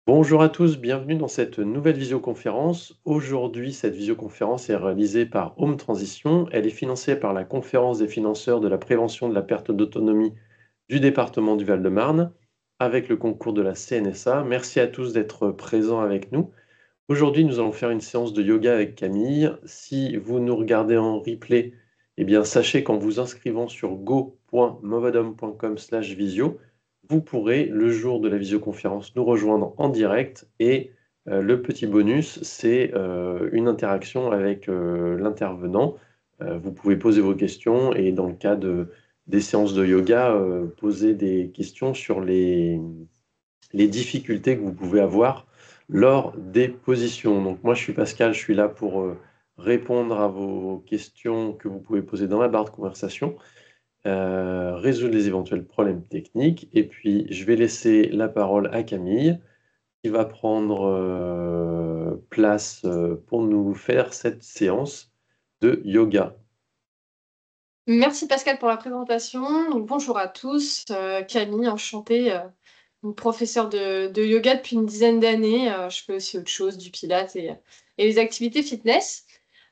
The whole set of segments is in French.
Bonjour à tous, bienvenue dans cette nouvelle visioconférence. Aujourd'hui, cette visioconférence est réalisée par Home Transition. Elle est financée par la Conférence des financeurs de la prévention de la perte d'autonomie du département du Val-de-Marne, avec le concours de la CNSA. Merci à tous d'être présents avec nous. Aujourd'hui, nous allons faire une séance de yoga avec Camille. Si vous nous regardez en replay, eh bien, sachez qu'en vous inscrivant sur go.movadom.com/visio, vous pourrez, le jour de la visioconférence, nous rejoindre en direct. Et le petit bonus, c'est une interaction avec l'intervenant. Vous pouvez poser vos questions et dans le cas des séances de yoga, poser des questions sur les difficultés que vous pouvez avoir lors des positions. Donc moi, je suis Pascal, je suis là pour répondre à vos questions que vous pouvez poser dans la barre de conversation, résoudre les éventuels problèmes techniques, et puis je vais laisser la parole à Camille, qui va prendre place pour nous faire cette séance de yoga. Merci Pascal pour la présentation. Donc, bonjour à tous. Camille, enchantée, une professeure de yoga depuis une dizaine d'années. Je fais aussi autre chose, du pilates et les activités fitness.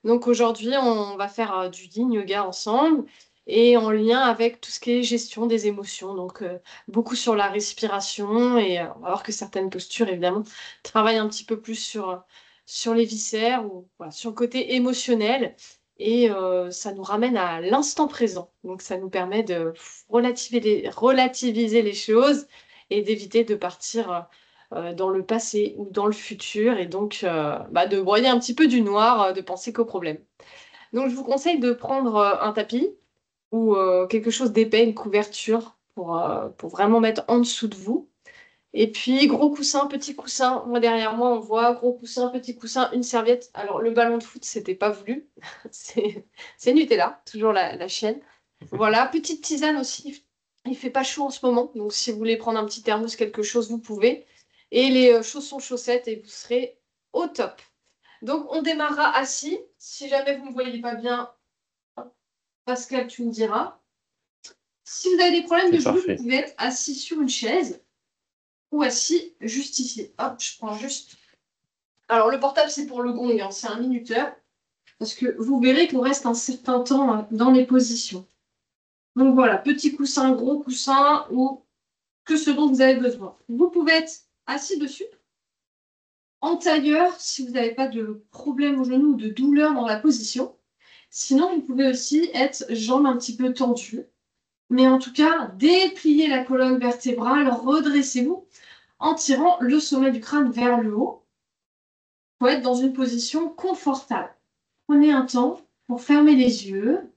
Donc aujourd'hui, on va faire du yin yoga ensemble et en lien avec tout ce qui est gestion des émotions. Donc beaucoup sur la respiration et on va voir que certaines postures, évidemment, travaillent un petit peu plus sur les viscères ou voilà, sur le côté émotionnel. Et ça nous ramène à l'instant présent. Donc ça nous permet de relativiser les choses et d'éviter de partir dans le passé ou dans le futur et donc de broyer un petit peu du noir, de penser qu'aux problèmes. Donc je vous conseille de prendre un tapis ou quelque chose d'épais, une couverture pour vraiment mettre en dessous de vous. Et puis gros coussin, petit coussin. Moi derrière moi on voit gros coussin, petit coussin, une serviette. Alors le ballon de foot c'était pas voulu, c'est Nutella, toujours la chaîne. Voilà, petite tisane aussi. Il fait pas chaud en ce moment, donc si vous voulez prendre un petit thermos, quelque chose, vous pouvez. Et les chaussons chaussettes et vous serez au top. Donc on démarrera assis. Si jamais vous ne me voyez pas bien, Pascal, tu me diras. Si vous avez des problèmes de C'est genoux, vous parfait. pouvez être assis sur une chaise ou assis juste ici. Hop, je prends juste. Alors le portable c'est pour le gong, hein, c'est un minuteur. Parce que vous verrez qu'on reste un certain temps dans les positions. Donc voilà, petit coussin, gros coussin ou que ce dont vous avez besoin. Vous pouvez être assis dessus, en tailleur si vous n'avez pas de problème au genou ou de douleur dans la position. Sinon, vous pouvez aussi être jambes un petit peu tendues. Mais en tout cas, dépliez la colonne vertébrale, redressez-vous en tirant le sommet du crâne vers le haut. Il faut être dans une position confortable. Prenez un temps pour fermer les yeux,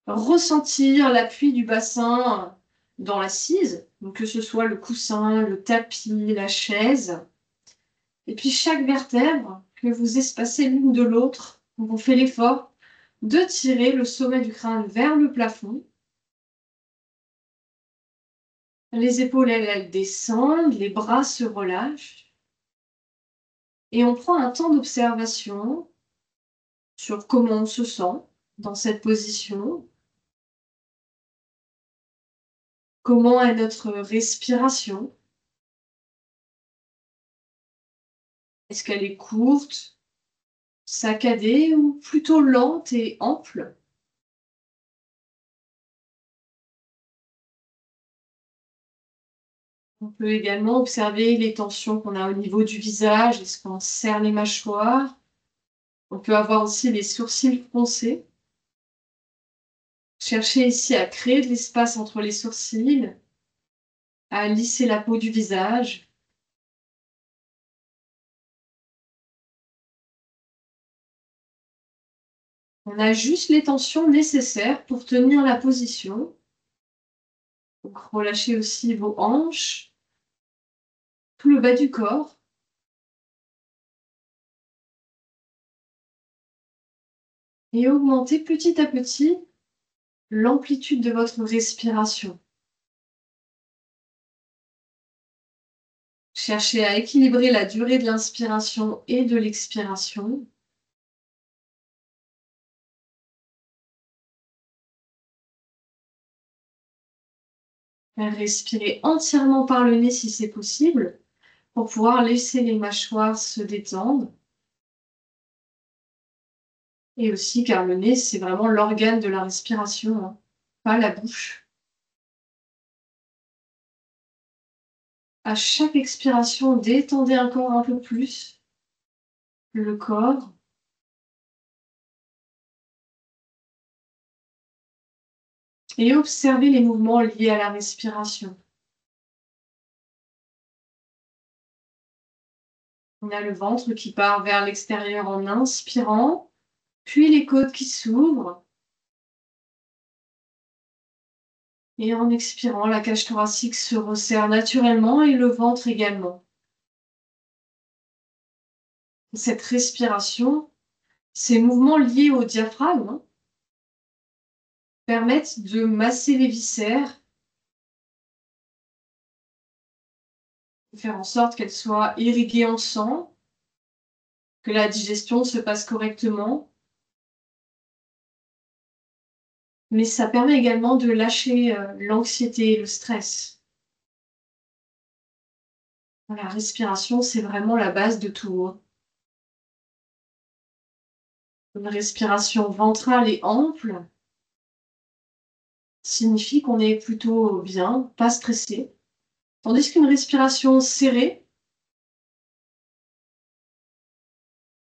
ressentir l'appui du bassin dans l'assise, donc que ce soit le coussin, le tapis, la chaise. Et puis chaque vertèbre que vous espacez l'une de l'autre, vous faites l'effort de tirer le sommet du crâne vers le plafond. Les épaules, elles descendent, les bras se relâchent. Et on prend un temps d'observation sur comment on se sent dans cette position, comment est notre respiration. Est-ce qu'elle est courte, saccadée ou plutôt lente et ample? On peut également observer les tensions qu'on a au niveau du visage. Est-ce qu'on serre les mâchoires? On peut avoir aussi les sourcils froncés. Cherchez ici à créer de l'espace entre les sourcils, à lisser la peau du visage. On a juste les tensions nécessaires pour tenir la position. Donc, relâchez aussi vos hanches, tout le bas du corps. Et augmentez petit à petit l'amplitude de votre respiration. Cherchez à équilibrer la durée de l'inspiration et de l'expiration. Respirez entièrement par le nez si c'est possible. pour pouvoir laisser les mâchoires se détendre. Et aussi car le nez, c'est vraiment l'organe de la respiration, hein, pas la bouche. À chaque expiration, détendez encore un peu plus le corps. Et observez les mouvements liés à la respiration. On a le ventre qui part vers l'extérieur en inspirant, puis les côtes qui s'ouvrent. Et en expirant, la cage thoracique se resserre naturellement et le ventre également. Cette respiration, ces mouvements liés au diaphragme, hein, permettent de masser les viscères, de faire en sorte qu'elles soient irriguées en sang, que la digestion se passe correctement. Mais ça permet également de lâcher l'anxiété et le stress. La respiration, c'est vraiment la base de tout, hein. Une respiration ventrale et ample signifie qu'on est plutôt bien, pas stressé. Tandis qu'une respiration serrée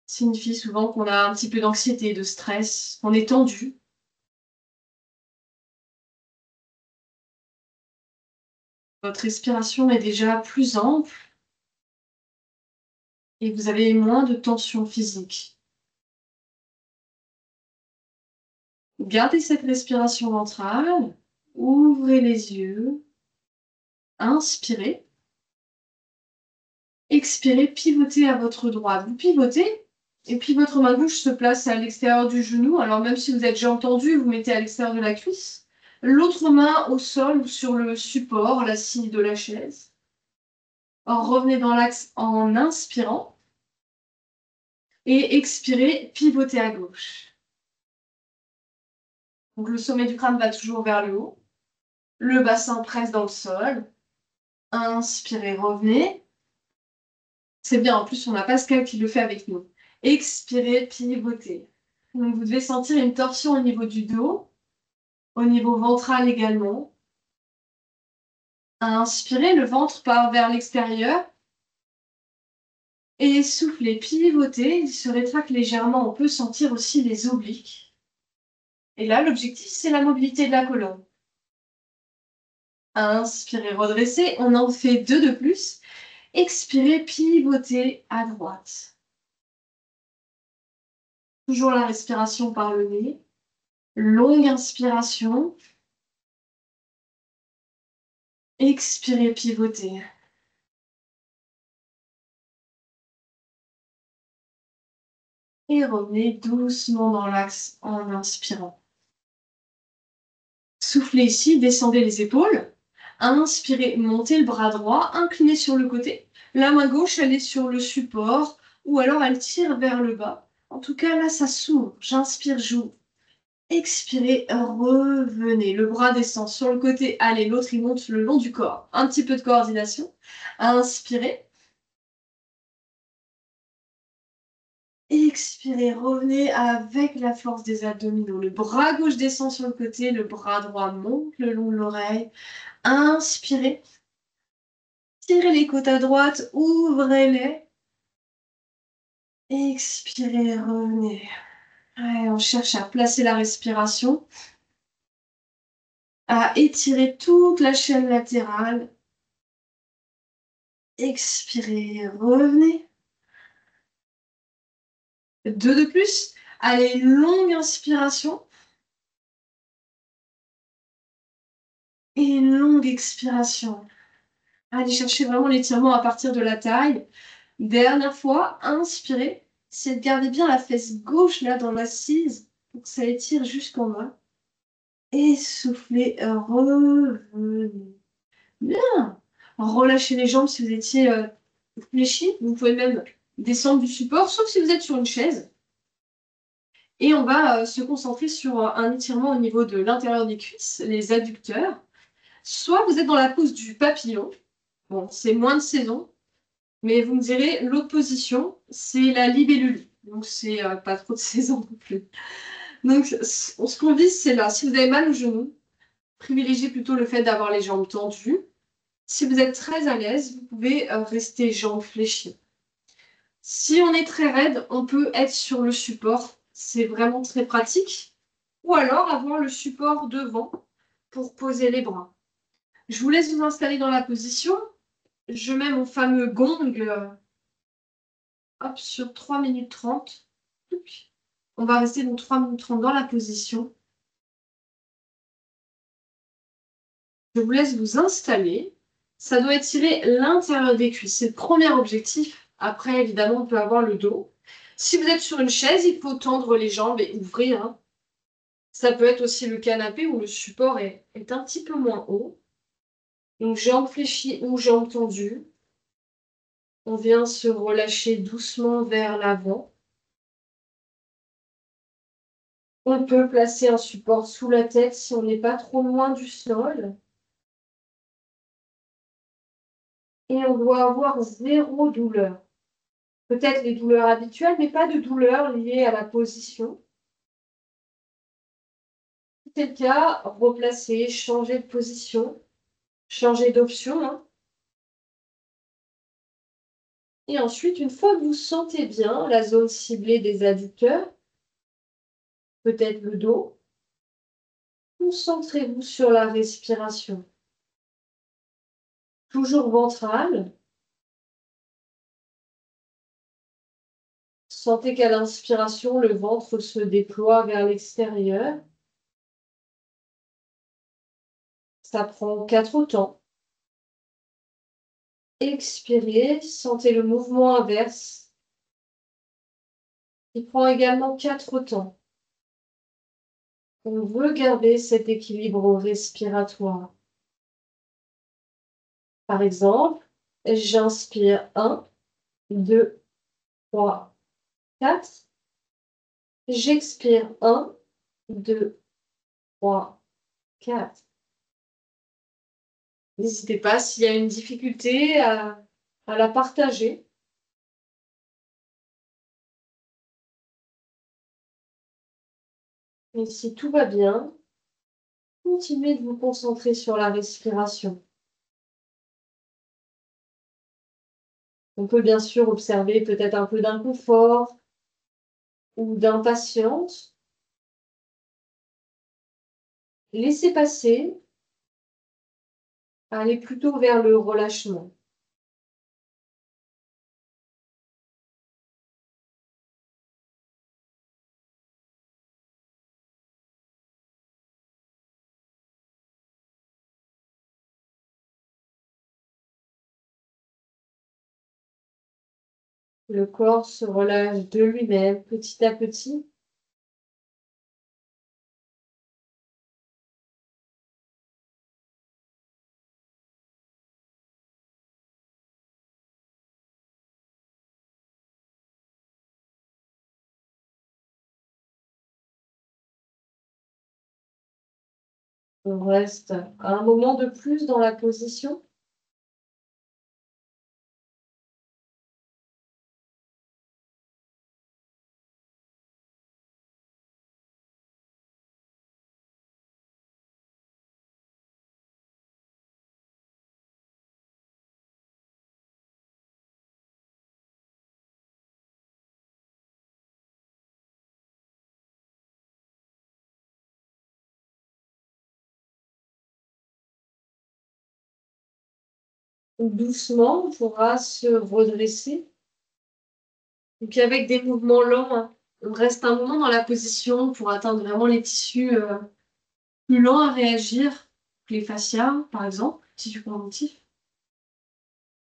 signifie souvent qu'on a un petit peu d'anxiété, de stress, qu'on est tendu. Votre respiration est déjà plus ample et vous avez moins de tension physique. Gardez cette respiration ventrale, ouvrez les yeux, inspirez. Expirez, pivotez à votre droite. Vous pivotez, et puis votre main gauche se place à l'extérieur du genou. Alors même si vous êtes jambe tendue, vous mettez à l'extérieur de la cuisse. L'autre main au sol ou sur le support, l'assise de la chaise. Alors, revenez dans l'axe en inspirant. Et expirez, pivotez à gauche. Donc le sommet du crâne va toujours vers le haut. Le bassin presse dans le sol. Inspirez, revenez. C'est bien, en plus on a Pascal qui le fait avec nous. Expirez, pivotez. Donc vous devez sentir une torsion au niveau du dos, au niveau ventral également. Inspirez, le ventre part vers l'extérieur. Et soufflez, pivotez, il se rétracte légèrement. On peut sentir aussi les obliques. Et là, l'objectif, c'est la mobilité de la colonne. Inspirez, redressez. On en fait 2 de plus. Expirez, pivotez à droite. Toujours la respiration par le nez. Longue inspiration. Expirez, pivotez. Et revenez doucement dans l'axe en inspirant. Soufflez ici, descendez les épaules. Inspirez, montez le bras droit, inclinez sur le côté. La main gauche, elle est sur le support ou alors elle tire vers le bas. En tout cas, là, ça s'ouvre. J'inspire, j'ouvre. Expirez, revenez. Le bras descend sur le côté. Allez, l'autre, il monte le long du corps. Un petit peu de coordination. Inspirez. Expirez, revenez avec la force des abdominaux. Le bras gauche descend sur le côté, le bras droit monte le long de l'oreille. Inspirez. Tirez les côtes à droite, ouvrez-les. Expirez, revenez. Ouais, on cherche à placer la respiration, à étirer toute la chaîne latérale. Expirez, revenez. 2 de plus. Allez, longue inspiration. Et longue expiration. Allez chercher vraiment l'étirement à partir de la taille. Dernière fois, inspirez. Essayez de garder bien la fesse gauche là dans l'assise pour que ça étire jusqu'en bas. Et soufflez, revenez. Bien. Relâchez les jambes si vous étiez fléchi. Vous pouvez même descendre du support, sauf si vous êtes sur une chaise. Et on va se concentrer sur un étirement au niveau de l'intérieur des cuisses, les adducteurs. Soit vous êtes dans la pose du papillon. Bon, c'est moins de saison. Mais vous me direz, l'autre position, c'est la libellule. Donc, c'est pas trop de saison non plus. Donc, ce qu'on vise, c'est là. Si vous avez mal au genou, privilégiez plutôt le fait d'avoir les jambes tendues. Si vous êtes très à l'aise, vous pouvez rester jambes fléchies. Si on est très raide, on peut être sur le support. C'est vraiment très pratique. Ou alors avoir le support devant pour poser les bras. Je vous laisse vous installer dans la position. Je mets mon fameux gong hop, sur 3 minutes 30. On va rester donc 3 minutes 30 dans la position. Je vous laisse vous installer. Ça doit étirer l'intérieur des cuisses. C'est le premier objectif. Après, évidemment, on peut avoir le dos. Si vous êtes sur une chaise, il faut tendre les jambes et ouvrir, hein. Ça peut être aussi le canapé où le support est un petit peu moins haut. Donc, jambes fléchies ou jambes tendues. On vient se relâcher doucement vers l'avant. On peut placer un support sous la tête si on n'est pas trop loin du sol. Et on doit avoir zéro douleur. Peut-être les douleurs habituelles, mais pas de douleur liée à la position. Si c'est le cas, replacer, changer de position, changer d'option, hein. Et ensuite, une fois que vous sentez bien la zone ciblée des adducteurs, peut-être le dos, concentrez-vous sur la respiration. Toujours ventrale. Sentez qu'à l'inspiration, le ventre se déploie vers l'extérieur. Ça prend 4 temps. Expirez, sentez le mouvement inverse. Il prend également 4 temps. On veut garder cet équilibre respiratoire. Par exemple, j'inspire 1, 2, 3, 4. J'expire 1, 2, 3, 4. N'hésitez pas s'il y a une difficulté à la partager. Et si tout va bien, continuez de vous concentrer sur la respiration. On peut bien sûr observer peut-être un peu d'inconfort ou d'impatience. Laissez passer, allez plutôt vers le relâchement. Le corps se relâche de lui-même petit à petit. On reste un moment de plus dans la position. Doucement, on pourra se redresser. Et puis avec des mouvements lents, hein, on reste un moment dans la position pour atteindre vraiment les tissus plus lents à réagir, les fascias par exemple, tissu conjonctif.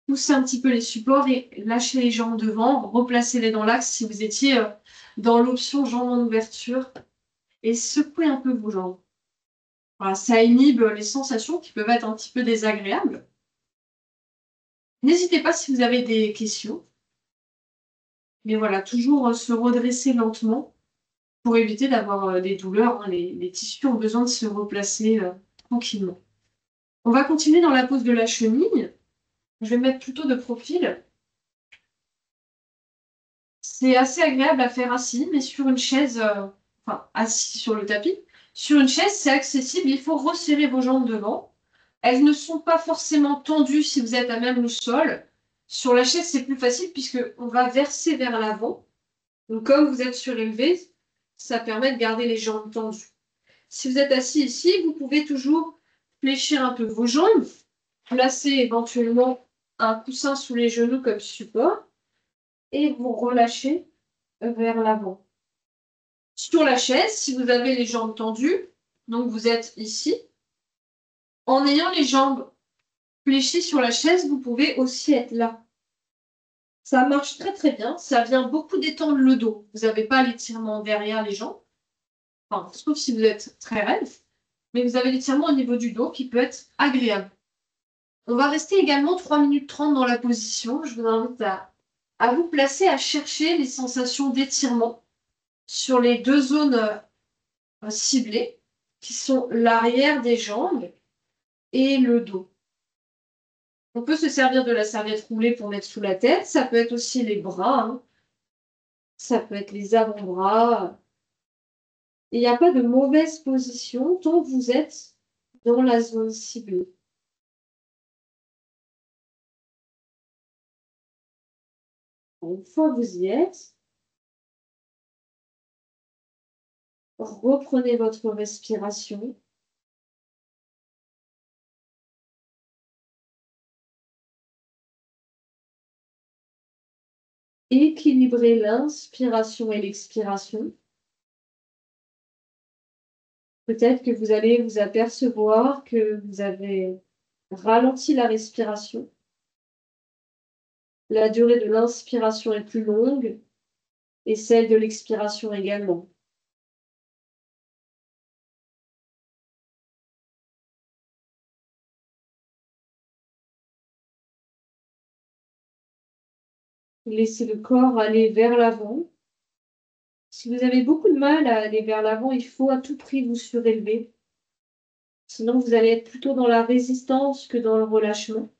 Poussez un petit peu les supports et lâchez les jambes devant, replacez-les dans l'axe si vous étiez dans l'option jambes en ouverture et secouez un peu vos jambes. Voilà, ça inhibe les sensations qui peuvent être un petit peu désagréables. N'hésitez pas si vous avez des questions. Mais voilà, toujours se redresser lentement pour éviter d'avoir des douleurs, hein. Les tissus ont besoin de se replacer tranquillement. On va continuer dans la pose de la chenille. Je vais me mettre plutôt de profil. C'est assez agréable à faire assis, mais sur une chaise, enfin assis sur le tapis. Sur une chaise, c'est accessible, il faut resserrer vos jambes devant. Elles ne sont pas forcément tendues si vous êtes à même le sol. Sur la chaise, c'est plus facile puisque on va verser vers l'avant. Donc comme vous êtes surélevé, ça permet de garder les jambes tendues. Si vous êtes assis ici, vous pouvez toujours fléchir un peu vos jambes, placer éventuellement un coussin sous les genoux comme support et vous relâchez vers l'avant. Sur la chaise, si vous avez les jambes tendues, donc vous êtes ici, en ayant les jambes fléchies sur la chaise, vous pouvez aussi être là. Ça marche très très bien, ça vient beaucoup détendre le dos. Vous n'avez pas l'étirement derrière les jambes, enfin, sauf si vous êtes très raide, mais vous avez l'étirement au niveau du dos qui peut être agréable. On va rester également 3 minutes 30 dans la position. Je vous invite à vous placer, à chercher les sensations d'étirement sur les deux zones ciblées, qui sont l'arrière des jambes et le dos. On peut se servir de la serviette roulée pour mettre sous la tête. Ça peut être aussi les bras, hein. Ça peut être les avant-bras. Il n'y a pas de mauvaise position tant que vous êtes dans la zone ciblée. Une fois que vous y êtes, reprenez votre respiration. Équilibrez l'inspiration et l'expiration. Peut-être que vous allez vous apercevoir que vous avez ralenti la respiration. La durée de l'inspiration est plus longue et celle de l'expiration également. Laissez le corps aller vers l'avant. Si vous avez beaucoup de mal à aller vers l'avant, il faut à tout prix vous surélever. Sinon, vous allez être plutôt dans la résistance que dans le relâchement.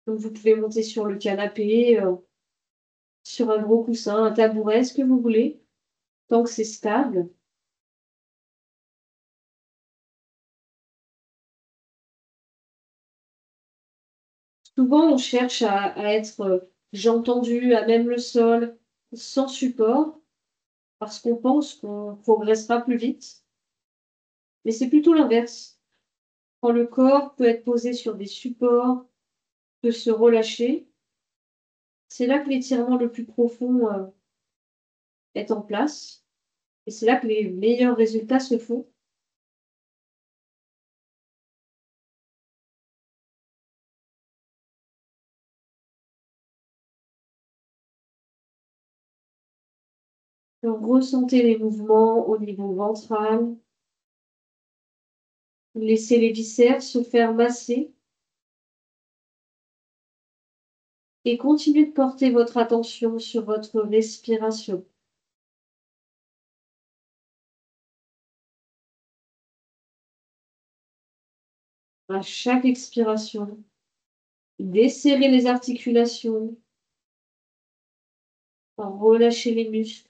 Donc, vous pouvez monter sur le canapé, sur un gros coussin, un tabouret, ce que vous voulez, tant que c'est stable. Souvent, on cherche à être jambes tendues, à même le sol, sans support, parce qu'on pense qu'on progressera plus vite. Mais c'est plutôt l'inverse. Quand le corps peut être posé sur des supports, peut se relâcher, c'est là que l'étirement le plus profond est en place. Et c'est là que les meilleurs résultats se font. Donc, ressentez les mouvements au niveau ventral. Laissez les viscères se faire masser. Et continuez de porter votre attention sur votre respiration. À chaque expiration, desserrez les articulations, relâchez les muscles.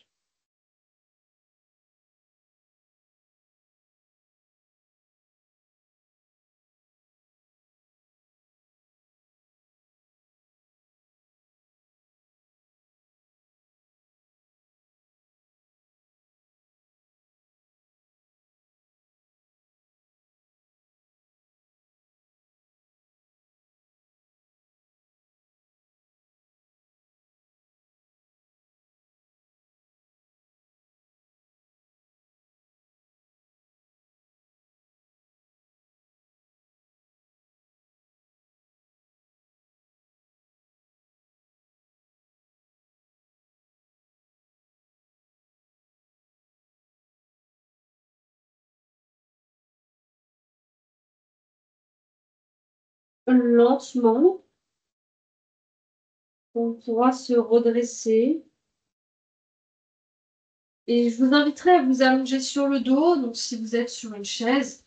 Lentement, on pourra se redresser. Et je vous inviterai à vous allonger sur le dos. Donc, si vous êtes sur une chaise,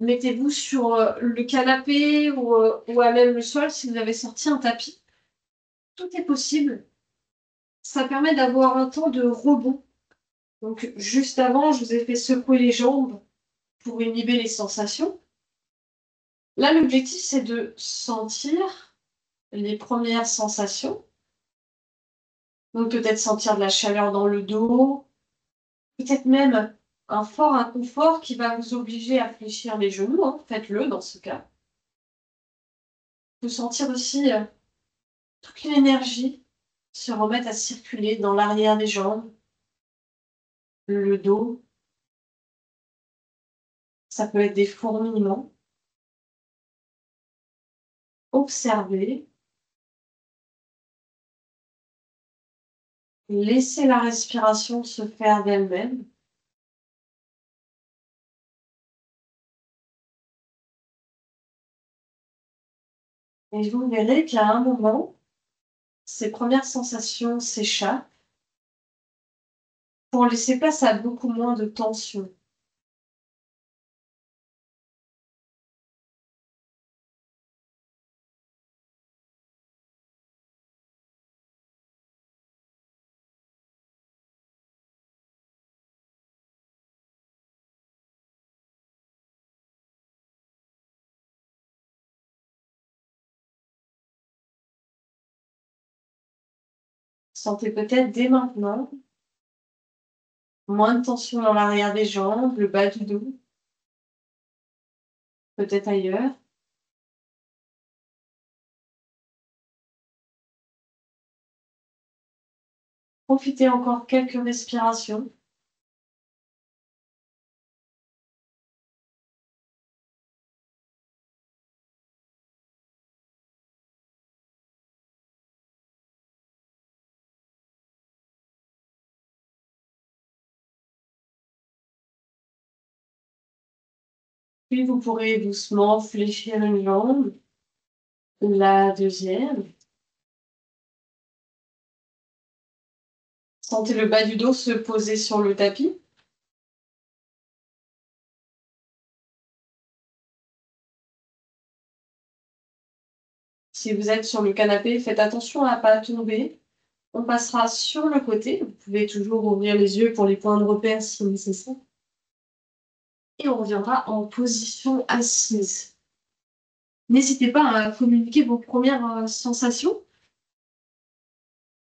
mettez-vous sur le canapé ou à même le sol si vous avez sorti un tapis. Tout est possible. ça permet d'avoir un temps de rebond. Donc, juste avant, je vous ai fait secouer les jambes pour inhiber les sensations. Là, l'objectif, c'est de sentir les premières sensations. Donc, peut-être sentir de la chaleur dans le dos, peut-être même un fort inconfort qui va vous obliger à fléchir les genoux, hein. Faites-le dans ce cas. Vous sentir aussi toute l'énergie se remettre à circuler dans l'arrière des jambes, le dos. Ça peut être des fourmillements. Observez. Laissez la respiration se faire d'elle-même. Et vous verrez qu'à un moment, ces premières sensations s'échappent pour laisser place à beaucoup moins de tension. Sentez peut-être dès maintenant moins de tension dans l'arrière des jambes, le bas du dos, peut-être ailleurs. Profitez encore quelques respirations. Puis vous pourrez doucement fléchir une jambe, la deuxième. Sentez le bas du dos se poser sur le tapis. Si vous êtes sur le canapé, faites attention à ne pas tomber. On passera sur le côté. Vous pouvez toujours ouvrir les yeux pour les points de repère si nécessaire. Et on reviendra en position assise. N'hésitez pas à communiquer vos premières sensations.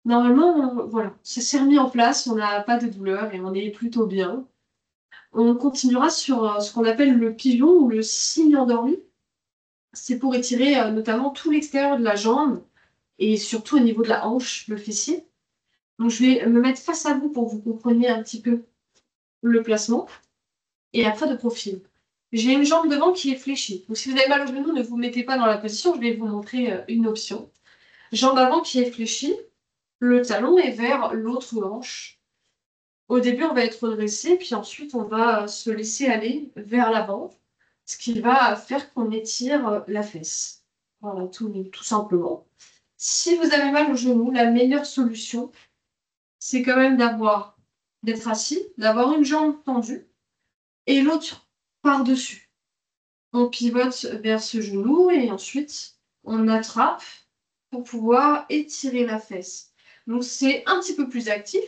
Normalement, voilà, ça s'est remis en place, on n'a pas de douleur et on est plutôt bien. On continuera sur ce qu'on appelle le pigeon ou le cygne endormi. C'est pour étirer notamment tout l'extérieur de la jambe et surtout au niveau de la hanche, le fessier. Donc je vais me mettre face à vous pour que vous compreniez un petit peu le placement. Et après de profil. J'ai une jambe devant qui est fléchie. Donc si vous avez mal au genou, ne vous mettez pas dans la position, je vais vous montrer une option. Jambe avant qui est fléchie, le talon est vers l'autre hanche. Au début, on va être redressé, puis ensuite, on va se laisser aller vers l'avant, ce qui va faire qu'on étire la fesse. Voilà, tout simplement. Si vous avez mal au genou, la meilleure solution, c'est quand même d'être assis, d'avoir une jambe tendue et l'autre par-dessus. On pivote vers ce genou et ensuite, on attrape pour pouvoir étirer la fesse. Donc, c'est un petit peu plus actif.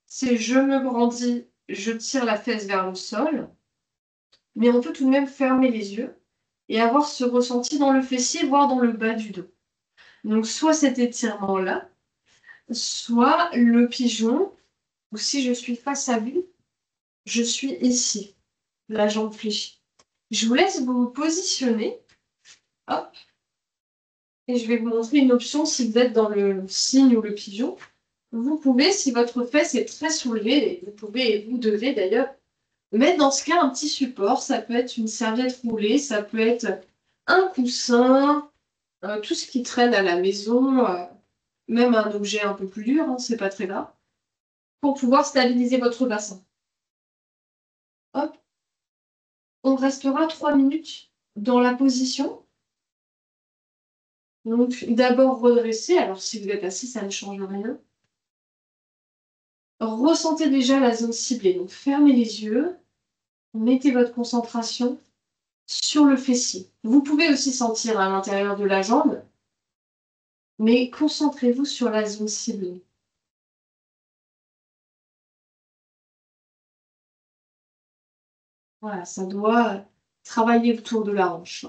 C'est je me brandis, je tire la fesse vers le sol, mais on peut tout de même fermer les yeux et avoir ce ressenti dans le fessier, voire dans le bas du dos. Donc, soit cet étirement-là, soit le pigeon, ou si je suis face à vous, je suis ici, la jambe fléchie. Je vous laisse vous positionner. Hop. Et je vais vous montrer une option si vous êtes dans le cygne ou le pigeon. Vous pouvez, si votre fesse est très soulevée, et vous pouvez et vous devez d'ailleurs, mettre dans ce cas un petit support. Ça peut être une serviette roulée, ça peut être un coussin, tout ce qui traîne à la maison, même un objet un peu plus dur, hein, c'est pas très grave, pour pouvoir stabiliser votre bassin. Hop. On restera 3 minutes dans la position. Donc d'abord redresser, alors si vous êtes assis, ça ne change rien. Ressentez déjà la zone ciblée, donc fermez les yeux, mettez votre concentration sur le fessier. Vous pouvez aussi sentir à l'intérieur de la jambe, mais concentrez-vous sur la zone ciblée. Voilà, ça doit travailler autour de la hanche.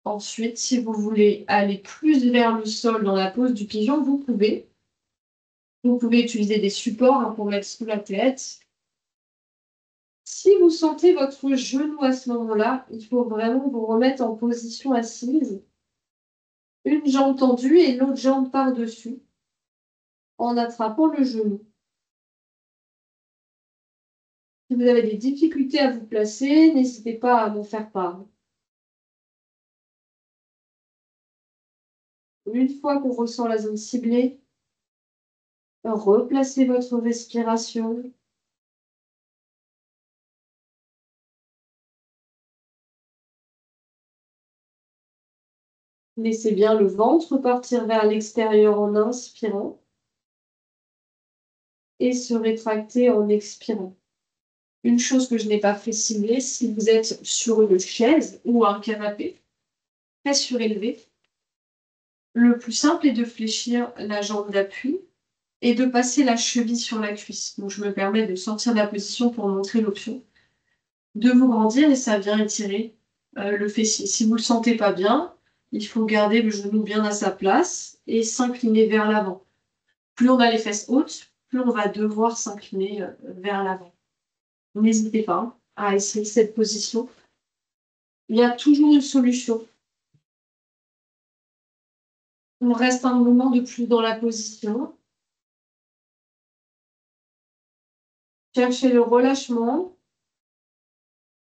Ensuite, si vous voulez aller plus vers le sol dans la pose du pigeon, vous pouvez. Vous pouvez utiliser des supports pour mettre sous la tête. Si vous sentez votre genou à ce moment-là, il faut vraiment vous remettre en position assise. Une jambe tendue et l'autre jambe par-dessus, en attrapant le genou. Si vous avez des difficultés à vous placer, n'hésitez pas à m'en faire part. Une fois qu'on ressent la zone ciblée, replacez votre respiration. Laissez bien le ventre partir vers l'extérieur en inspirant et se rétracter en expirant. Une chose que je n'ai pas précisée, si vous êtes sur une chaise ou un canapé très surélevé, le plus simple est de fléchir la jambe d'appui et de passer la cheville sur la cuisse. Donc je me permets de sortir de la position pour montrer l'option. De vous grandir et ça vient étirer le fessier. Si vous ne le sentez pas bien, il faut garder le genou bien à sa place et s'incliner vers l'avant. Plus on a les fesses hautes, plus on va devoir s'incliner vers l'avant. N'hésitez pas à essayer cette position. Il y a toujours une solution. On reste un moment de plus dans la position. Cherchez le relâchement,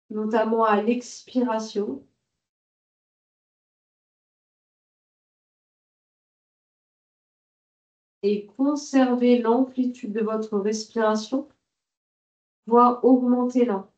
notamment à l'expiration. Et conservez l'amplitude de votre respiration, voire augmentez-la.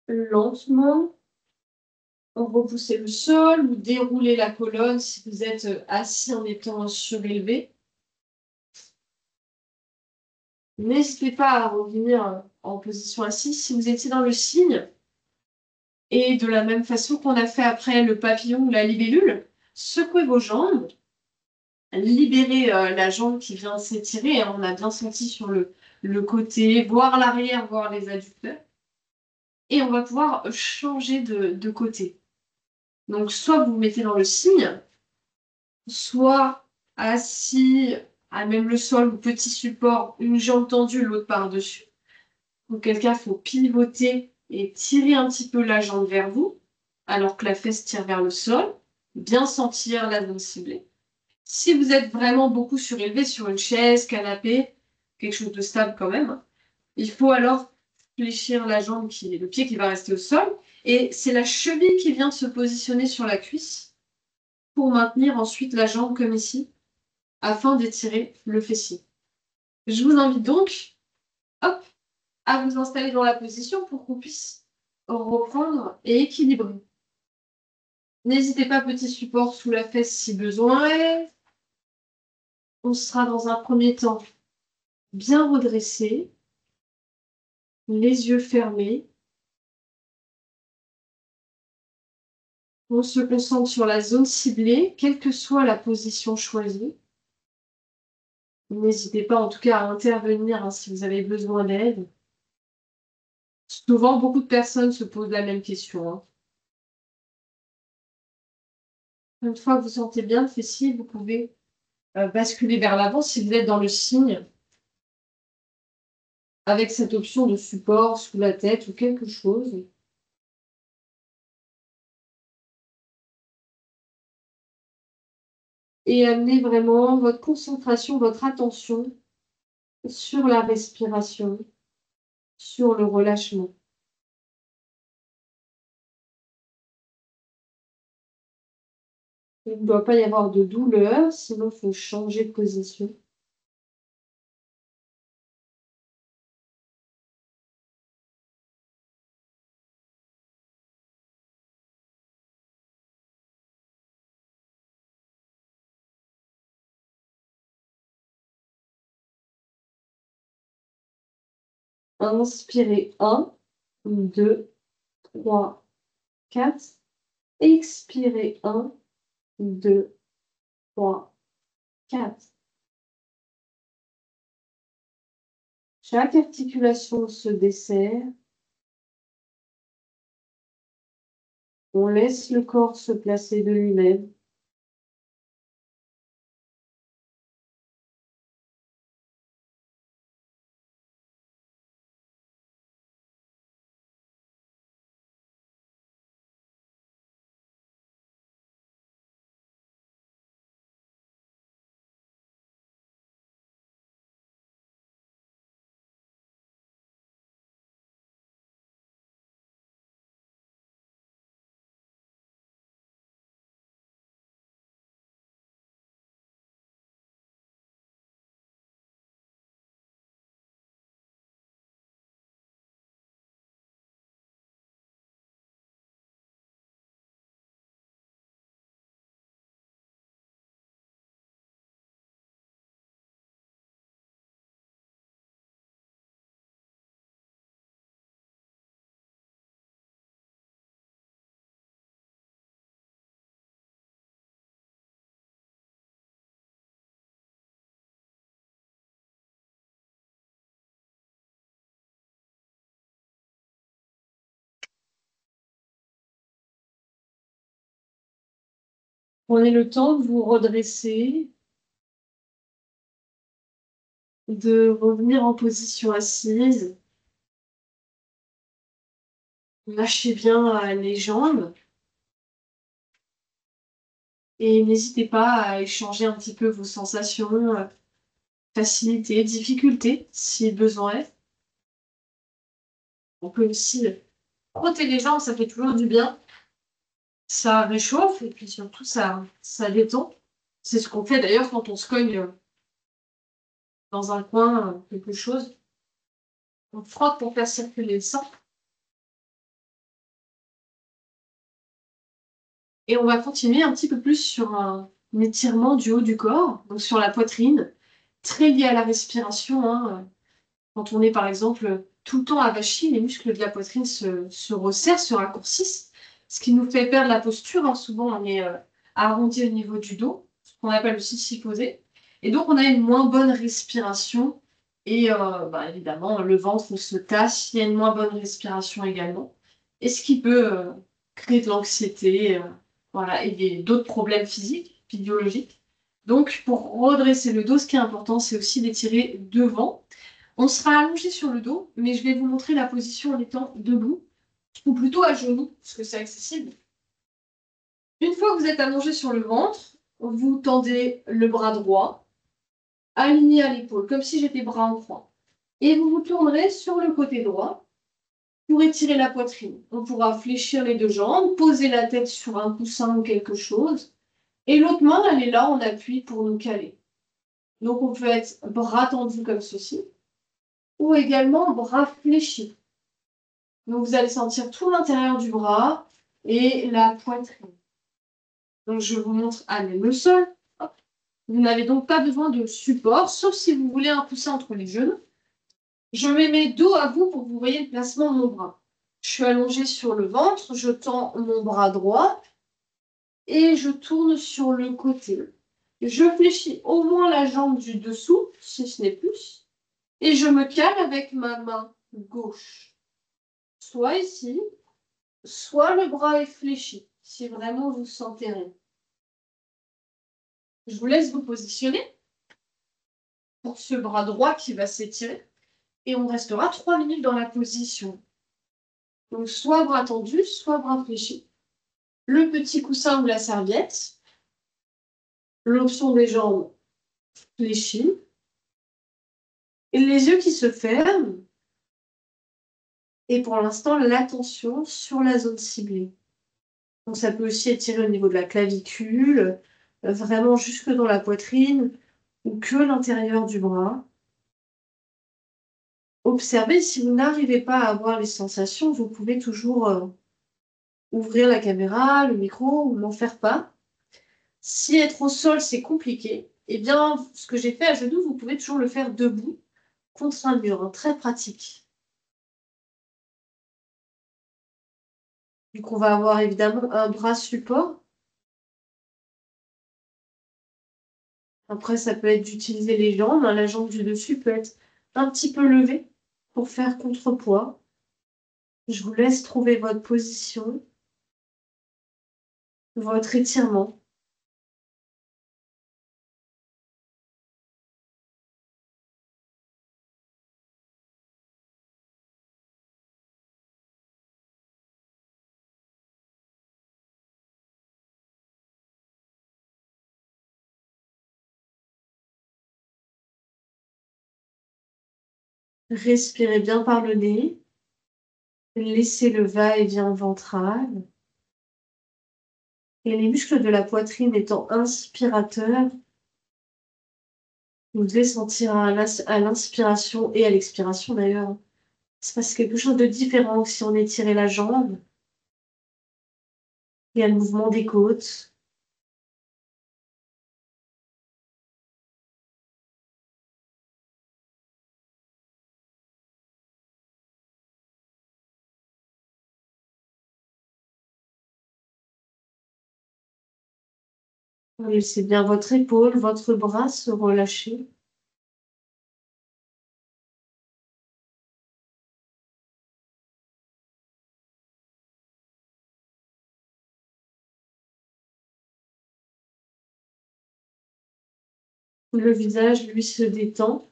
Lentement, repoussez le sol ou déroulez la colonne si vous êtes assis en étant surélevé. N'hésitez pas à revenir en position assise si vous étiez dans le cygne. Et de la même façon qu'on a fait après le papillon ou la libellule, secouez vos jambes, libérez la jambe qui vient s'étirer. On a bien senti sur le côté, voire l'arrière, voire les adducteurs. Et on va pouvoir changer de côté. Donc, soit vous vous mettez dans le cygne, soit assis à même le sol ou petit support, une jambe tendue, l'autre par-dessus. Auquel cas, il faut pivoter et tirer un petit peu la jambe vers vous, alors que la fesse tire vers le sol. Bien sentir la zone ciblée. Si vous êtes vraiment beaucoup surélevé sur une chaise, canapé, quelque chose de stable quand même, il faut alors fléchir la jambe, le pied qui va rester au sol, et c'est la cheville qui vient se positionner sur la cuisse pour maintenir ensuite la jambe comme ici, afin d'étirer le fessier. Je vous invite donc, hop, à vous installer dans la position pour qu'on puisse reprendre et équilibrer. N'hésitez pas, petit support sous la fesse si besoin. On sera dans un premier temps bien redressé, les yeux fermés. On se concentre sur la zone ciblée, quelle que soit la position choisie. N'hésitez pas en tout cas à intervenir si vous avez besoin d'aide. Souvent, beaucoup de personnes se posent la même question. Une fois que vous sentez bien le fessier, vous pouvez basculer vers l'avant si vous êtes dans le cygne, avec cette option de support sous la tête ou quelque chose. Et amenez vraiment votre concentration, votre attention sur la respiration, sur le relâchement. Il ne doit pas y avoir de douleur, sinon il faut changer de position. Inspirez 1, 2, 3, 4. Expirez 1, 2, 3, 4. Chaque articulation se desserre. On laisse le corps se placer de lui-même. Prenez le temps de vous redresser, de revenir en position assise. Lâchez bien les jambes et n'hésitez pas à échanger un petit peu vos sensations, facilité, difficulté, si besoin est. On peut aussi frotter les jambes, ça fait toujours du bien. Ça réchauffe et puis surtout ça détend. C'est ce qu'on fait d'ailleurs quand on se cogne dans un coin, quelque chose. On frotte pour faire circuler le sang. Et on va continuer un petit peu plus sur un étirement du haut du corps, donc sur la poitrine, très lié à la respiration, hein. Quand on est par exemple tout le temps avachi, les muscles de la poitrine se resserrent, se raccourcissent, ce qui nous fait perdre la posture, hein. Souvent on est arrondi au niveau du dos, ce qu'on appelle le sissy-posé. Et donc on a une moins bonne respiration et évidemment le ventre se tache, il y a une moins bonne respiration également. Et ce qui peut créer de l'anxiété, voilà, et d'autres problèmes physiques, physiologiques. Donc pour redresser le dos, ce qui est important, c'est aussi d'étirer devant. On sera allongé sur le dos, mais je vais vous montrer la position en étant debout, ou plutôt à genoux, parce que c'est accessible. Une fois que vous êtes allongé sur le ventre, vous tendez le bras droit, aligné à l'épaule, comme si j'étais bras en croix. Et vous vous tournerez sur le côté droit pour étirer la poitrine. On pourra fléchir les deux jambes, poser la tête sur un coussin ou quelque chose, et l'autre main, elle est là en appui pour nous caler. Donc on peut être bras tendus comme ceci, ou également bras fléchis. Donc, vous allez sentir tout l'intérieur du bras et la poitrine. Donc, je vous montre à même le sol. Hop. Vous n'avez donc pas besoin de support, sauf si vous voulez un coussin entre les genoux. Je mets mes dos à vous pour que vous voyez le placement de mon bras. Je suis allongée sur le ventre, je tends mon bras droit et je tourne sur le côté. Je fléchis au moins la jambe du dessous, si ce n'est plus, et je me cale avec ma main gauche. Soit ici, soit le bras est fléchi, si vraiment vous sentez rien. Je vous laisse vous positionner pour ce bras droit qui va s'étirer et on restera 3 minutes dans la position. Donc soit bras tendu, soit bras fléchi. Le petit coussin ou la serviette, l'option des jambes fléchies et les yeux qui se ferment et pour l'instant l'attention sur la zone ciblée. Donc ça peut aussi étirer au niveau de la clavicule, vraiment jusque dans la poitrine ou que l'intérieur du bras. Observez, si vous n'arrivez pas à avoir les sensations, vous pouvez toujours, ouvrir la caméra, le micro ou m'en faire part. Si être au sol, c'est compliqué, eh bien, ce que j'ai fait à genoux, vous pouvez toujours le faire debout contre un mur, hein, très pratique. Donc on va avoir évidemment un bras support. Après, ça peut être d'utiliser les jambes, hein. La jambe du dessus peut être un petit peu levée pour faire contrepoids. Je vous laisse trouver votre position, votre étirement. Respirez bien par le nez. Laissez le va-et-vient ventral. Et les muscles de la poitrine étant inspirateurs, vous devez sentir à l'inspiration et à l'expiration d'ailleurs. Il se passe quelque chose de différent que si on étirait la jambe. Il y a le mouvement des côtes. Laissez bien votre épaule, votre bras se relâcher. Le visage, lui, se détend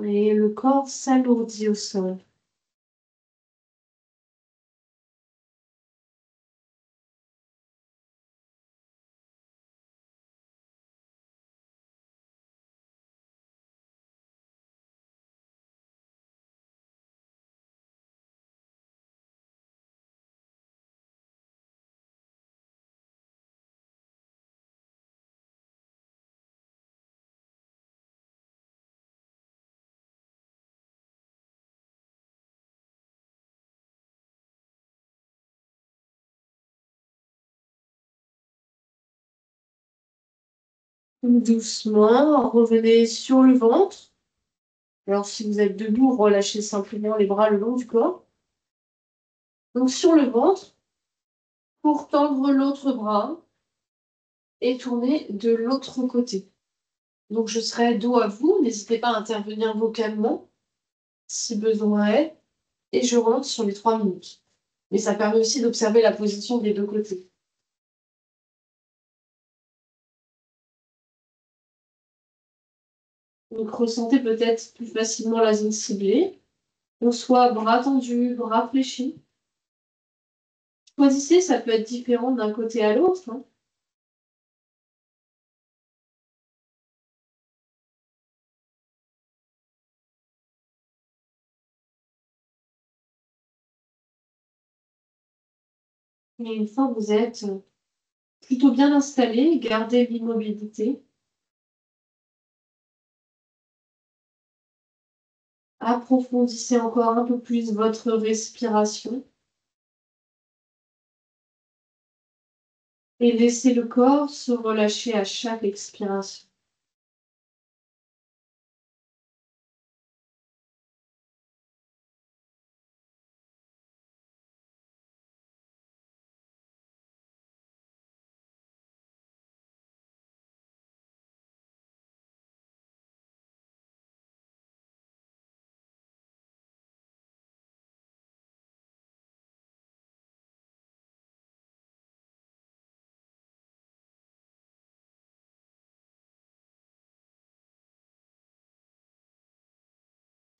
et le corps s'alourdit au sol. Doucement, revenez sur le ventre. Alors, si vous êtes debout, relâchez simplement les bras le long du corps. Donc, sur le ventre, pour tendre l'autre bras et tourner de l'autre côté. Donc, je serai dos à vous. N'hésitez pas à intervenir vocalement si besoin est. Et je rentre sur les 3 minutes. Mais ça permet aussi d'observer la position des deux côtés. Donc, ressentez peut-être plus facilement la zone ciblée. Donc, soit bras tendus, bras fléchis. Choisissez, ça peut être différent d'un côté à l'autre, hein. Et une fois que vous êtes plutôt bien installé, gardez l'immobilité. Approfondissez encore un peu plus votre respiration et laissez le corps se relâcher à chaque expiration.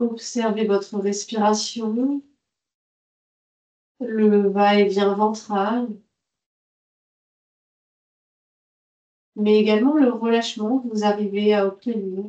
Observez votre respiration, le va-et-vient ventral, mais également le relâchement que vous arrivez à obtenir.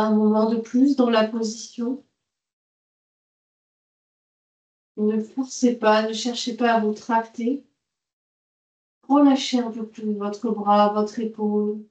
un moment de plus dans la position. Ne forcez pas, ne cherchez pas à vous tracter. Relâchez un peu plus votre bras, votre épaule.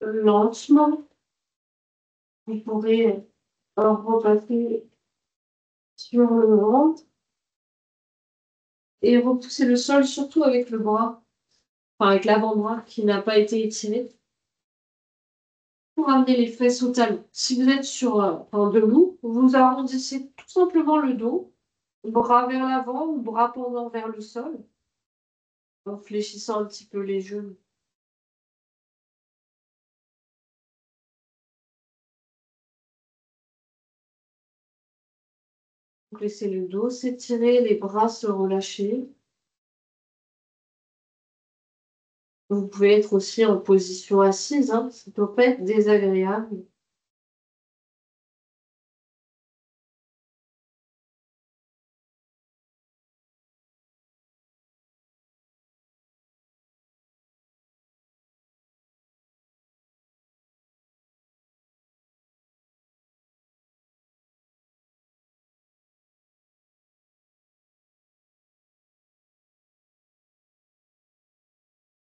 Lentement, vous pourrez repasser sur le ventre et repousser le sol, surtout avec le bras, enfin avec l'avant-bras qui n'a pas été étiré, pour amener les fesses au talon. Si vous êtes debout, vous arrondissez tout simplement le dos, bras vers l'avant ou bras pendant vers le sol, en fléchissant un petit peu les genoux. Donc, laissez le dos s'étirer, les bras se relâcher. Vous pouvez être aussi en position assise, hein, ça ne peut pas être désagréable.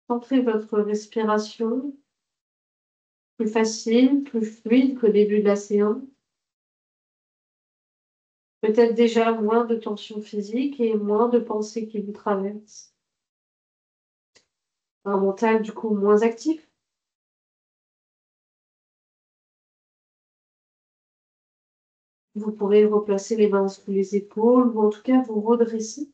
Centrez votre respiration, plus facile, plus fluide qu'au début de la séance. Peut-être déjà moins de tension physique et moins de pensées qui vous traversent. Un mental du coup moins actif. Vous pourrez replacer les mains sous les épaules ou en tout cas vous redresser.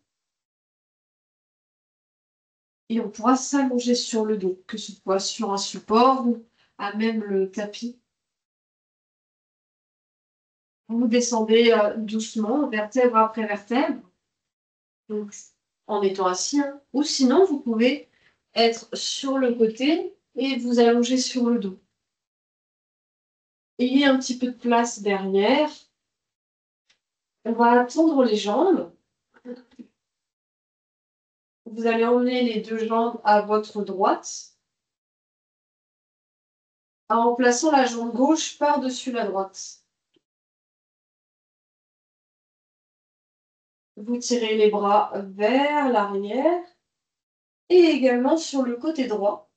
Et on pourra s'allonger sur le dos, que ce soit sur un support ou à même le tapis. Vous descendez doucement, vertèbre après vertèbre, donc en étant assis, hein. Ou sinon, vous pouvez être sur le côté et vous allonger sur le dos. Ayez un petit peu de place derrière. On va tendre les jambes. Vous allez emmener les deux jambes à votre droite en plaçant la jambe gauche par-dessus la droite. Vous tirez les bras vers l'arrière et également sur le côté droit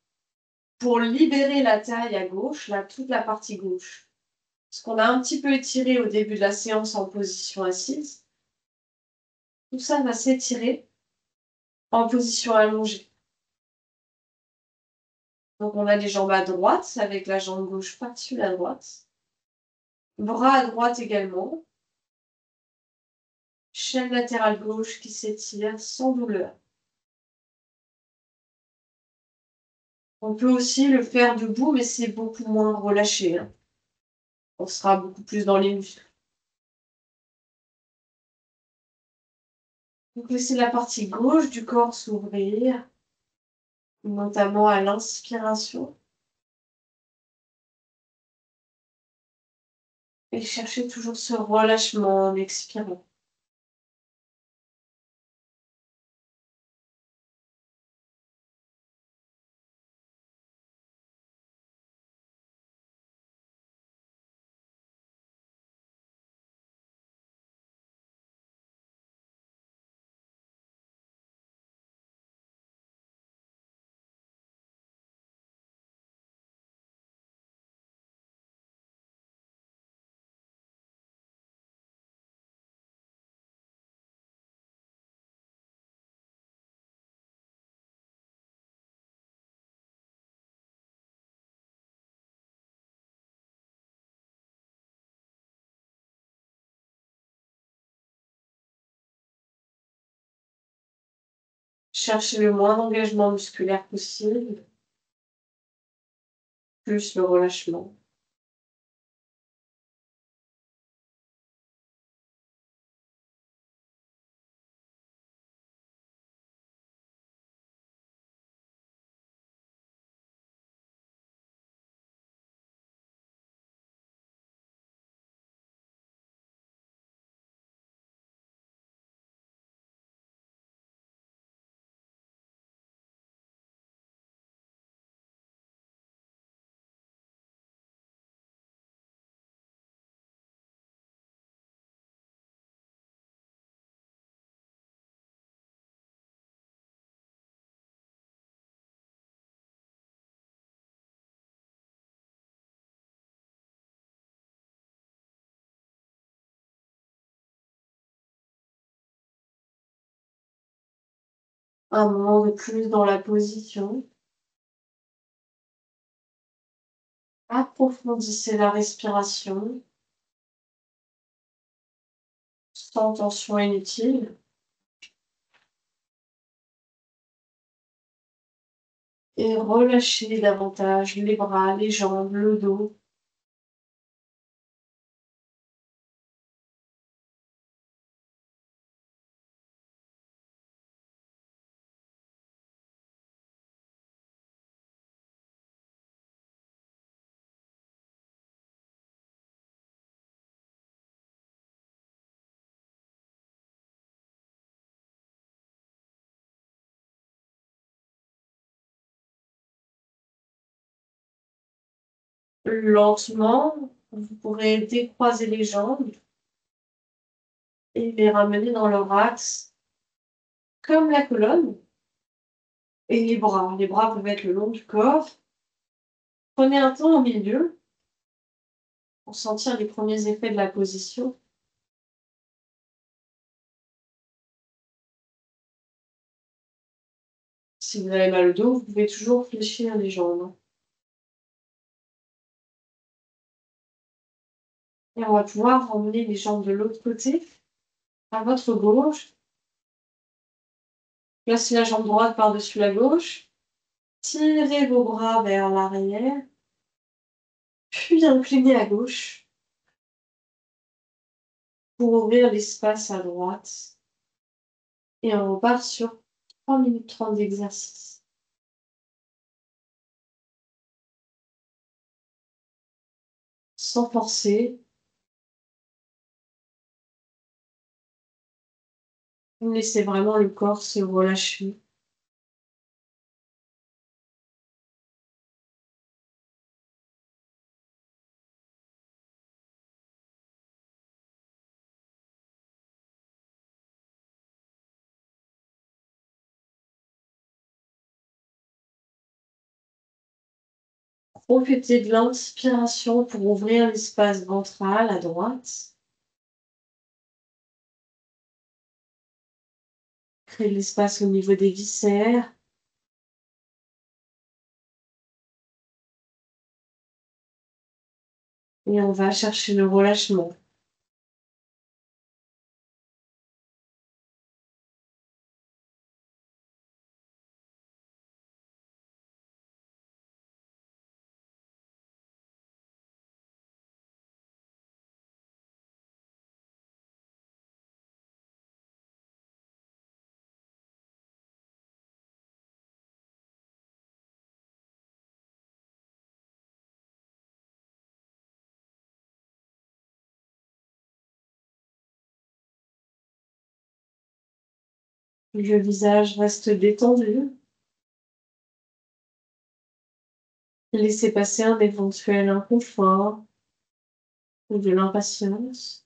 pour libérer la taille à gauche, toute la partie gauche. Parce qu'on a un petit peu étiré au début de la séance en position assise. Tout ça va s'étirer en position allongée. Donc on a les jambes à droite avec la jambe gauche par-dessus la droite. Bras à droite également. Chaîne latérale gauche qui s'étire sans douleur. On peut aussi le faire debout, mais c'est beaucoup moins relâché, hein. On sera beaucoup plus dans les muscles. Donc laissez la partie gauche du corps s'ouvrir, notamment à l'inspiration. Et cherchez toujours ce relâchement en expirant. Cherchez le moins d'engagement musculaire possible, plus le relâchement. Un moment de plus dans la position. Approfondissez la respiration, sans tension inutile. Et relâchez davantage les bras, les jambes, le dos. Lentement, vous pourrez décroiser les jambes et les ramener dans leur axe, comme la colonne. Et les bras peuvent être le long du corps. Prenez un temps au milieu pour sentir les premiers effets de la position. Si vous avez mal au dos, vous pouvez toujours fléchir les jambes. Et on va pouvoir emmener les jambes de l'autre côté, à votre gauche. Placez la jambe droite par-dessus la gauche. Tirez vos bras vers l'arrière. Puis inclinez à gauche pour ouvrir l'espace à droite. Et on repart sur 3 minutes 30 d'exercice. Sans forcer. Laissez vraiment le corps se relâcher. Profitez de l'inspiration pour ouvrir l'espace ventral à droite. Créez de l'espace au niveau des viscères. Et on va chercher le relâchement. Le visage reste détendu. Laissez passer un éventuel inconfort ou de l'impatience.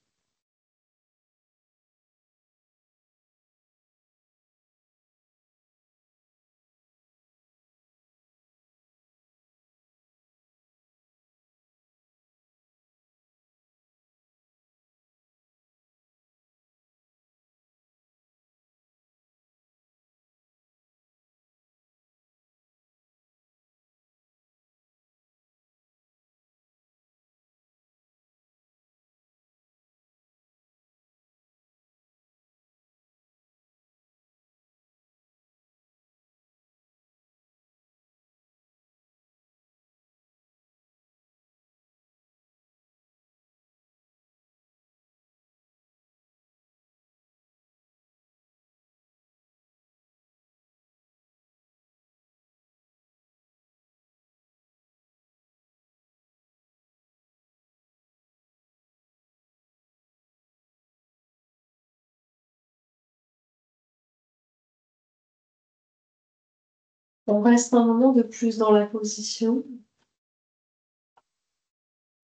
On reste un moment de plus dans la position.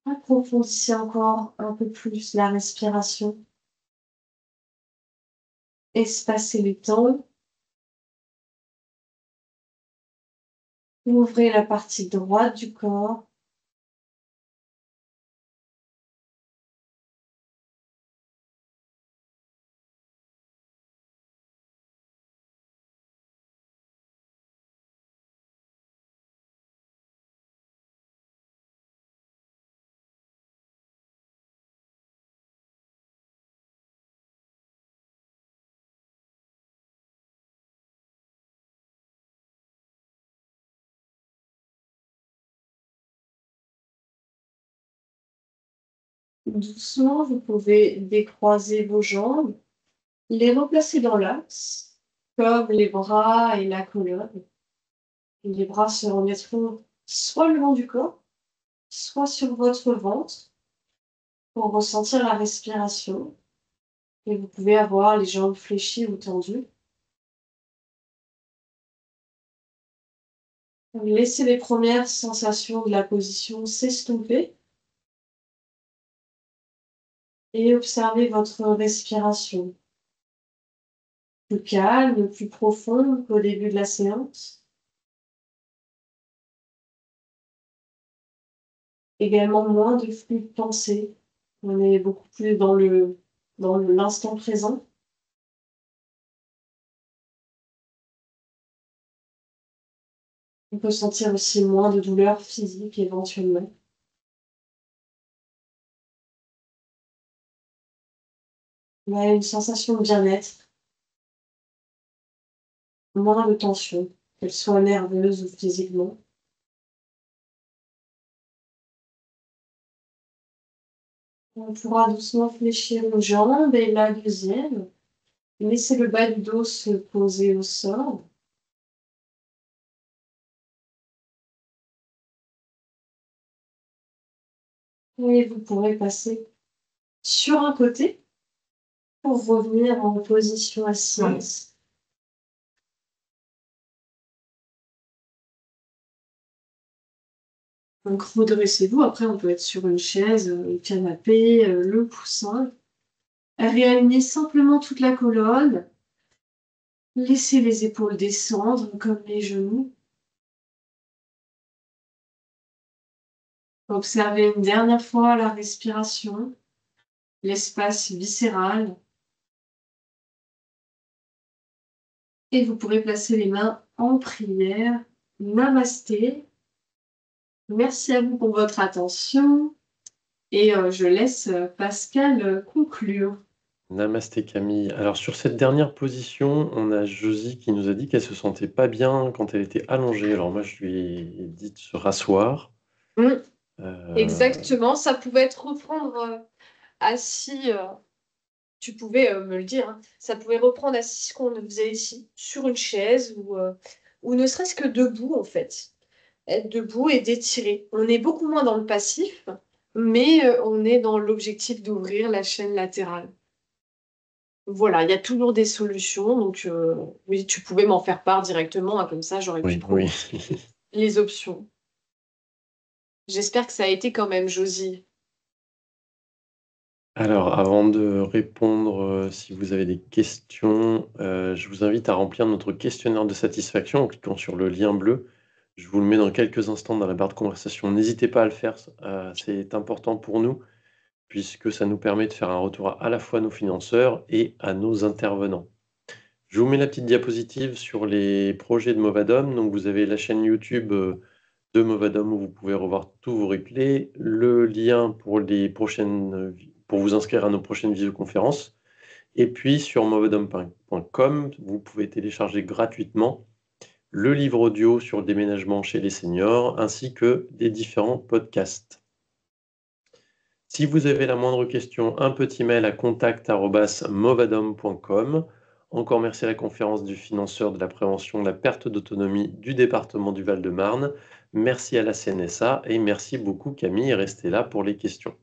Approfondissez encore un peu plus la respiration. Espacez les temps. Ouvrez la partie droite du corps. Doucement, vous pouvez décroiser vos jambes, les replacer dans l'axe, comme les bras et la colonne. Les bras se remettront soit le long du corps, soit sur votre ventre pour ressentir la respiration. Et vous pouvez avoir les jambes fléchies ou tendues. Laissez les premières sensations de la position s'estomper et observez votre respiration. Plus calme, plus profonde qu'au début de la séance. Également moins de flux de pensée. On est beaucoup plus dans l'instant présent. On peut sentir aussi moins de douleur physique éventuellement. On a une sensation de bien-être, moins de tension, qu'elle soit nerveuse ou physiquement. On pourra doucement fléchir nos jambes et la deuxième. Laissez le bas du dos se poser au sol. Et vous pourrez passer sur un côté pour revenir en position assise. Donc redressez-vous. Après, on peut être sur une chaise, le canapé, le coussin. Réalignez simplement toute la colonne. Laissez les épaules descendre comme les genoux. Observez une dernière fois la respiration, l'espace viscéral. Et vous pourrez placer les mains en prière. Namasté. Merci à vous pour votre attention. Et je laisse Pascal conclure. Namasté Camille. Alors sur cette dernière position, on a Josie qui nous a dit qu'elle se sentait pas bien quand elle était allongée. Alors moi, je lui ai dit de se rasseoir. Mm, Euh, exactement, ça pouvait être reprendre assis, tu pouvais me le dire, hein, ça pouvait reprendre assis ce qu'on faisait ici, sur une chaise ou ne serait-ce que debout en fait. Être debout et d'étirer. On est beaucoup moins dans le passif, mais on est dans l'objectif d'ouvrir la chaîne latérale. Voilà, il y a toujours des solutions, donc oui, tu pouvais m'en faire part directement, hein, comme ça j'aurais pu oui, trouver oui. les options. J'espère que ça a été quand même, Josie. Alors, avant de répondre, si vous avez des questions, je vous invite à remplir notre questionnaire de satisfaction en cliquant sur le lien bleu. Je vous le mets dans quelques instants dans la barre de conversation. N'hésitez pas à le faire, c'est important pour nous, puisque ça nous permet de faire un retour à la fois à nos financeurs et à nos intervenants. Je vous mets la petite diapositive sur les projets de Movadom. Donc, vous avez la chaîne YouTube de Movadom où vous pouvez revoir tous vos replays, le lien pour pour vous inscrire à nos prochaines visioconférences. Et puis sur movadom.com, vous pouvez télécharger gratuitement le livre audio sur le déménagement chez les seniors, ainsi que des différents podcasts. Si vous avez la moindre question, un petit mail à contact@movadom.com. Encore merci à la conférence du financeur de la prévention de la perte d'autonomie du département du Val-de-Marne. Merci à la CNSA et merci beaucoup Camille, restez là pour les questions.